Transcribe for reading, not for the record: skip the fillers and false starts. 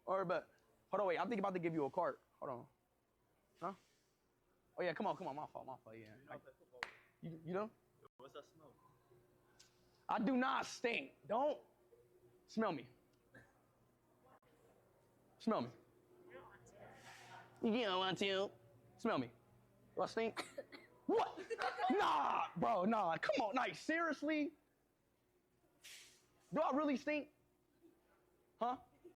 Or but hold on, wait. I'm thinking about to give you a cart. Hold on. Huh? Oh yeah, come on. My fault. Yeah. You know? What's that smell? I do not stink. Don't smell me. Smell me. You don't want to. Smell me. Do I stink? What? Nah, bro, nah. Come on, seriously? Do I really stink? Huh?